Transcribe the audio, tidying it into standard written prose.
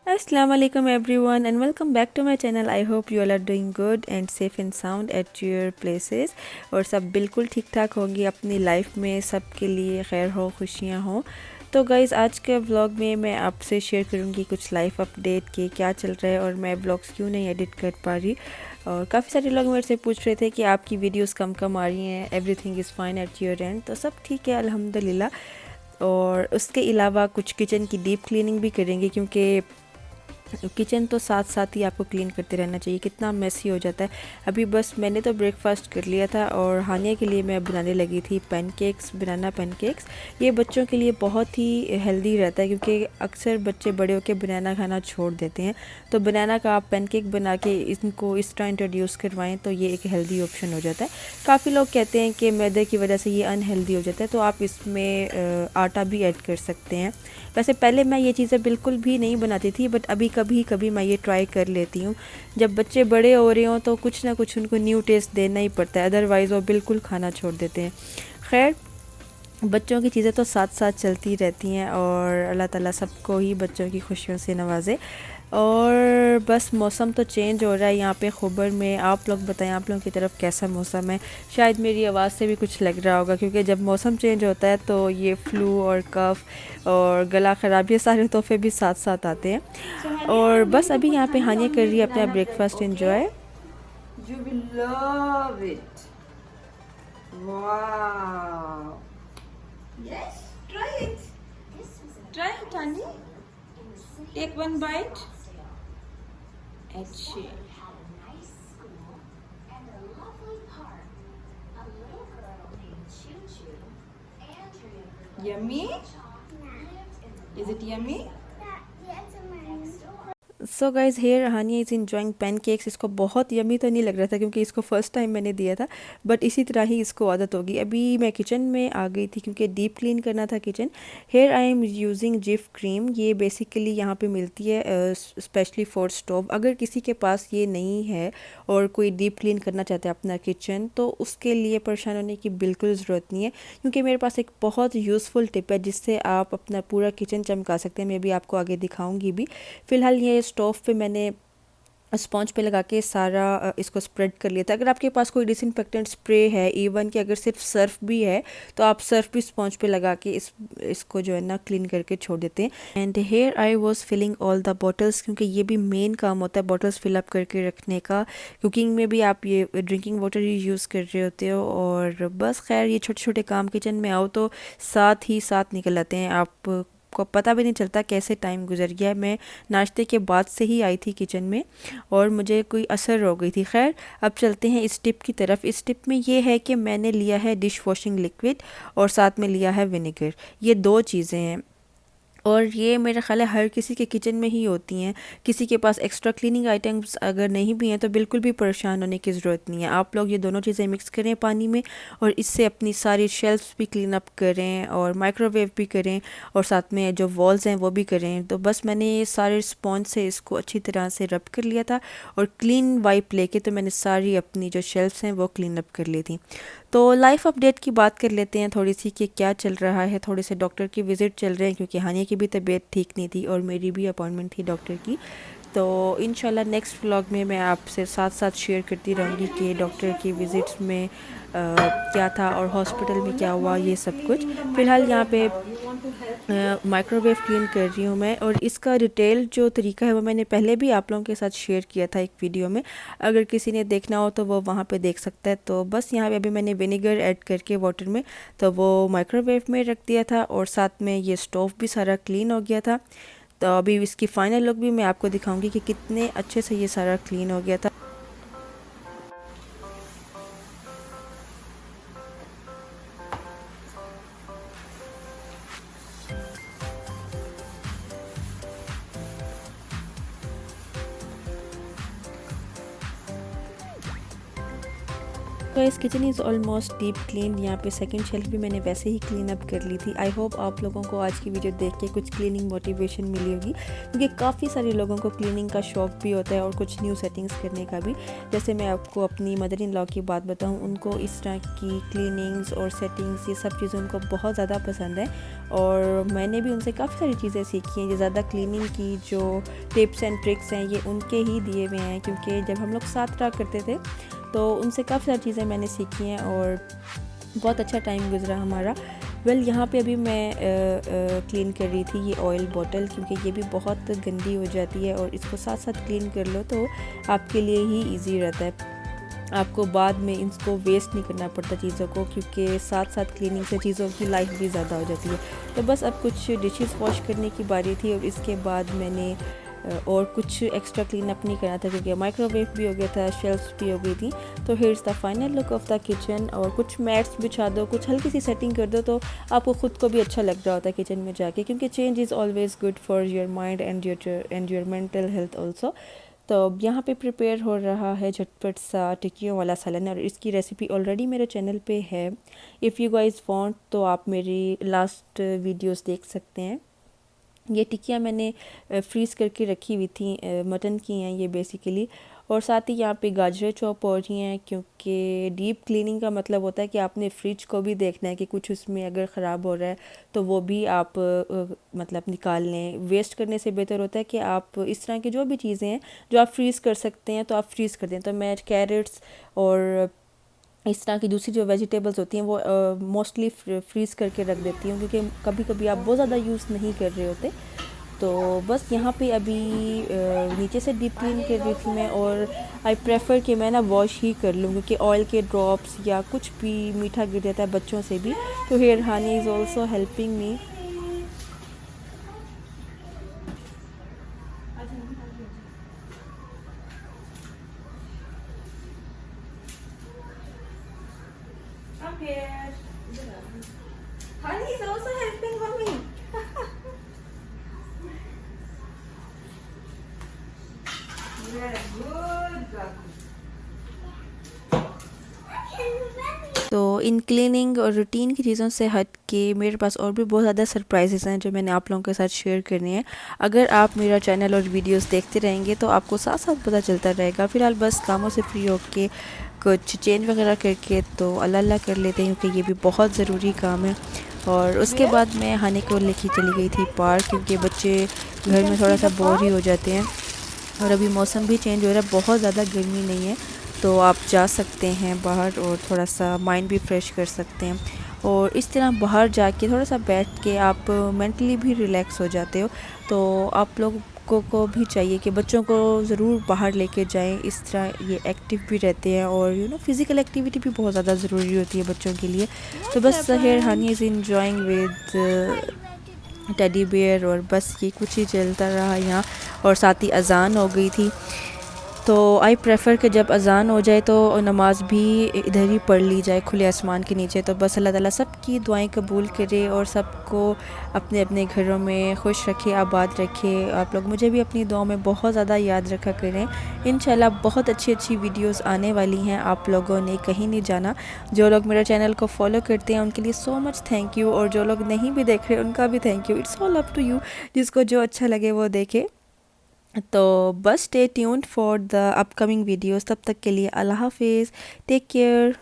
Assalamu alaikum everyone and welcome back to my channel. I hope you all are doing good and safe and sound at your places और सब बिल्कुल ठीक ठाक होगी अपनी life में, सबके लिए खैर हो, खुशियाँ हो। तो गाइज़ आज के व्लॉग में मैं आपसे शेयर करूँगी कुछ लाइफ अपडेट के क्या चल रहा है और मैं व्लॉग्स क्यों नहीं एडिट कर पा रही। और काफ़ी सारे लोग मेरे से पूछ रहे थे कि आपकी वीडियोस कम कम आ रही हैं, everything is fine at your and. तो सब ठीक है अल्हम्दुलिल्लाह। और उसके अलावा कुछ किचन की डीप क्लीनिंग भी करेंगे क्योंकि किचन तो साथ साथ ही आपको क्लीन करते रहना चाहिए, कितना मेसी हो जाता है। अभी बस मैंने तो ब्रेकफास्ट कर लिया था और हानिया के लिए मैं बनाने लगी थी पैनकेक्स, बनाना पैनकेक्स। ये बच्चों के लिए बहुत ही हेल्दी रहता है क्योंकि अक्सर बच्चे बड़े होकर बनाना खाना छोड़ देते हैं। तो बनाना का आप पैनकेक बना के इनको इस तरह इंट्रोड्यूस करवाएं तो ये एक हेल्दी ऑप्शन हो जाता है। काफ़ी लोग कहते हैं कि मैदे की वजह से ये अनहेल्दी हो जाता है, तो आप इसमें आटा भी ऐड कर सकते हैं। वैसे पहले मैं ये चीज़ें बिल्कुल भी नहीं बनाती थी, बट अभी कभी कभी मैं ये ट्राई कर लेती हूँ। जब बच्चे बड़े हो रहे हों तो कुछ ना कुछ उनको न्यू टेस्ट देना ही पड़ता है, अदरवाइज़ वो बिल्कुल खाना छोड़ देते हैं। खैर, बच्चों की चीज़ें तो साथ साथ चलती रहती हैं और अल्लाह ताला सबको ही बच्चों की खुशियों से नवाजे। और बस मौसम तो चेंज हो रहा है यहाँ पे खुबर में। आप लोग बताएं आप लोगों की तरफ कैसा मौसम है। शायद मेरी आवाज़ से भी कुछ लग रहा होगा क्योंकि जब मौसम चेंज होता है तो ये फ्लू और कफ़ और गला ख़राब ये सारे तोहफे भी साथ साथ आते हैं। और बस अभी यहाँ पे हानिया कर रही है अपना breakfast enjoy. You will love it. Wow. Yes, try it. Try it, honey. Take one bite. Achhe. Yummy? Is it yummy? So guys here Haniya is enjoying pancakes. इसको बहुत यमी तो नहीं लग रहा था क्योंकि इसको फ़र्स्ट टाइम मैंने दिया था, बट इसी तरह ही इसको आदत होगी। अभी मैं किचन में आ गई थी क्योंकि डीप क्लीन करना था kitchen. Here I am using GIF cream. ये बेसिकली यहाँ पे मिलती है स्पेशली फॉर स्टोव। अगर किसी के पास ये नहीं है और कोई डीप क्लीन करना चाहता है अपना किचन, तो उसके लिए परेशान होने की बिल्कुल ज़रूरत नहीं है क्योंकि मेरे पास एक बहुत यूज़फुल टिप है जिससे आप अपना पूरा किचन चमका सकते हैं। मैं भी आपको आगे दिखाऊँगी भी। फ़िलहाल ये स्टोव पे मैंने स्पॉन्ज पे लगा के सारा इसको स्प्रेड कर लिया था। अगर आपके पास कोई डिसइंफेक्टेंट स्प्रे है, इवन कि अगर सिर्फ सर्फ भी है, तो आप सर्फ भी स्पॉन्ज पे लगा के इसको जो है ना क्लीन करके छोड़ देते हैं। And here I was filling all the bottles क्योंकि ये भी मेन काम होता है बॉटल्स फिल अप करके रखने का। कुकिंग में भी आप ये ड्रिंकिंग वाटर ही यूज़ कर रहे होते हो। और बस खैर ये छोटे छोटे काम किचन में आओ तो साथ ही साथ निकल आते हैं, आप को पता भी नहीं चलता कैसे टाइम गुजर गया। मैं नाश्ते के बाद से ही आई थी किचन में और मुझे कोई असर हो गई थी। खैर, अब चलते हैं इस टिप की तरफ। इस टिप में ये है कि मैंने लिया है डिश वॉशिंग लिक्विड और साथ में लिया है विनेगर। ये दो चीज़ें हैं और ये मेरा ख़्याल है हर किसी के किचन में ही होती हैं। किसी के पास एक्स्ट्रा क्लीनिंग आइटम्स अगर नहीं भी हैं तो बिल्कुल भी परेशान होने की ज़रूरत नहीं है। आप लोग ये दोनों चीज़ें मिक्स करें पानी में और इससे अपनी सारी शेल्फ्स भी क्लीन अप करें और माइक्रोवेव भी करें और साथ में जो वॉल्स हैं वो भी करें। तो बस मैंने ये सारे स्पॉन्ज से इसको अच्छी तरह से रब कर लिया था और क्लीन वाइप लेके तो मैंने सारी अपनी जो शेल्फ्स हैं वो क्लीन अप कर ली थी। तो लाइफ अपडेट की बात कर लेते हैं थोड़ी सी कि क्या चल रहा है। थोड़े से डॉक्टर की विज़िट चल रहे हैं क्योंकि हानिया की भी तबीयत ठीक नहीं थी और मेरी भी अपॉइंटमेंट थी डॉक्टर की। तो इंशाल्लाह नेक्स्ट व्लॉग में मैं आपसे साथ साथ शेयर करती रहूँगी कि डॉक्टर की विज़िट्स में क्या था और हॉस्पिटल में क्या हुआ, ये सब कुछ। फ़िलहाल यहाँ पे माइक्रोवेव क्लीन कर रही हूँ मैं और इसका डिटेल जो तरीका है वो मैंने पहले भी आप लोगों के साथ शेयर किया था एक वीडियो में। अगर किसी ने देखना हो तो वो वहाँ पे देख सकता है। तो बस यहाँ पे अभी मैंने विनेगर ऐड करके वाटर में तो वो माइक्रोवेव में रख दिया था और साथ में ये स्टोव भी सारा क्लीन हो गया था। तो अभी इसकी फ़ाइनल लुक भी मैं आपको दिखाऊंगी कि कितने अच्छे से ये सारा क्लीन हो गया था। Guys kitchen is almost deep clean. यहाँ पे सेकंड शेल्फ भी मैंने वैसे ही क्लीन अप कर ली थी। आई होप आप लोगों को आज की वीडियो देख के कुछ क्लीनिंग मोटिवेशन मिली होगी, क्योंकि काफ़ी सारे लोगों को क्लीनिंग का शौक भी होता है और कुछ न्यू सेटिंग्स करने का भी। जैसे मैं आपको अपनी मदर इन लॉ की बात बताऊँ, उनको इस तरह की क्लीनिंग्स और सेटिंग्स ये सब चीज़ें उनको बहुत ज़्यादा पसंद है और मैंने भी उनसे काफ़ी सारी चीज़ें सीखी हैं। ये ज़्यादा क्लीनिंग की जो टिप्स एंड ट्रिक्स हैं ये उनके ही दिए हुए हैं, क्योंकि जब हम लोग साथ रहा करते थे तो उनसे काफ़ी सारी चीज़ें मैंने सीखी हैं और बहुत अच्छा टाइम गुजरा हमारा। यहाँ पे अभी मैं क्लीन कर रही थी ये ऑयल बॉटल, क्योंकि ये भी बहुत गंदी हो जाती है और इसको साथ साथ क्लीन कर लो तो आपके लिए ही इजी रहता है। आपको बाद में इसको वेस्ट नहीं करना पड़ता चीज़ों को, क्योंकि साथ साथ क्लीनिंग से चीज़ों की लाइफ भी ज़्यादा हो जाती है। तो बस अब कुछ डिशेस वॉश करने की बारी थी और इसके बाद मैंने और कुछ एक्स्ट्रा क्लीन अप नहीं करना था, क्योंकि माइक्रोवेव भी हो गया था, शेल्फ्स भी हो गई थी। तो here's the final look of the kitchen. और कुछ मैट्स बिछा दो, कुछ हल्की सी सेटिंग कर दो तो आपको ख़ुद को भी अच्छा लग रहा होता है किचन में जाके, क्योंकि change is always good for your mind and your mental health also. तो यहाँ पे प्रिपेयर हो रहा है झटपट सा टिक्कियों वाला सालन और इसकी रेसिपी ऑलरेडी मेरे चैनल पे है। इफ़ यू गाइस वांट तो आप मेरी लास्ट वीडियोस देख सकते हैं। ये टिक्कियाँ मैंने फ्रीज़ करके रखी हुई थी, मटन की हैं ये बेसिकली। और साथ ही यहाँ पे गाजरें चॉप हो रही हैं, क्योंकि डीप क्लीनिंग का मतलब होता है कि आपने फ्रिज को भी देखना है कि कुछ उसमें अगर ख़राब हो रहा है तो वो भी आप मतलब निकाल लें। वेस्ट करने से बेहतर होता है कि आप इस तरह की जो भी चीज़ें हैं जो आप फ्रीज़ कर सकते हैं तो आप फ्रीज़ कर दें। तो मैं कैरेट्स और इस तरह की दूसरी जो वेजिटेबल्स होती हैं वो मोस्टली फ्रीज़ करके रख देती हूँ, क्योंकि कभी कभी आप बहुत ज़्यादा यूज़ नहीं कर रहे होते। तो बस यहाँ पे अभी नीचे से डीप क्लीन कर रही थी मैं, और आई प्रेफर कि मैं ना वॉश ही कर लूँ, क्योंकि ऑयल के ड्रॉप्स या कुछ भी मीठा गिर जाता है बच्चों से भी। तो here Honey is also helping me. Honey is also helping mommy. Very good, Gaku. तो इन क्लीनिंग और रूटीन की चीज़ों से हट के मेरे पास और भी बहुत ज़्यादा सरप्राइजेज़ हैं जो मैंने आप लोगों के साथ शेयर करनी है। अगर आप मेरा चैनल और वीडियोस देखते रहेंगे तो आपको साथ साथ पता चलता रहेगा। फ़िलहाल बस कामों से फ्री होके कुछ चेंज वगैरह करके तो अल्लाह अल्लाह कर लेते हैं, क्योंकि ये भी बहुत ज़रूरी काम है। और उसके बाद मैं हानि को लेके चली गई थी पार्क, क्योंकि बच्चे घर में थोड़ा सा बोर ही हो जाते हैं और अभी मौसम भी चेंज हो रहा है, बहुत ज़्यादा गर्मी नहीं है, तो आप जा सकते हैं बाहर और थोड़ा सा माइंड भी फ्रेश कर सकते हैं। और इस तरह बाहर जाके थोड़ा सा बैठ के आप मेंटली भी रिलैक्स हो जाते हो। तो आप लोगों को भी चाहिए कि बच्चों को ज़रूर बाहर लेके जाएं, इस तरह ये एक्टिव भी रहते हैं और फिज़िकल एक्टिविटी भी बहुत ज़्यादा ज़रूरी होती है बच्चों के लिए। तो बस here Honey is enjoying with teddy bear, और बस ये कुछ ही चलता रहा यहाँ। और साथ ही अज़ान हो गई थी, तो आई प्रेफर कि जब अज़ान हो जाए तो नमाज़ भी इधर ही पढ़ ली जाए खुले आसमान के नीचे। तो बस अल्लाह ताला सबकी दुआएं कबूल करे और सबको अपने अपने घरों में खुश रखे, आबाद रखे। आप लोग मुझे भी अपनी दुआओं में बहुत ज़्यादा याद रखा करें। इंशाल्लाह बहुत अच्छी अच्छी वीडियोस आने वाली हैं, आप लोगों ने कहीं नहीं जाना। जो लोग मेरे चैनल को फॉलो करते हैं उनके लिए सो मच थैंक यू, और जो लोग नहीं भी देख रहे उनका भी thank you. It's all up to you, जिसको जो अच्छा लगे वो देखे। तो बस stay tuned for the upcoming videos. तब तक के लिए अल्लाह हाफिज़, टेक केयर।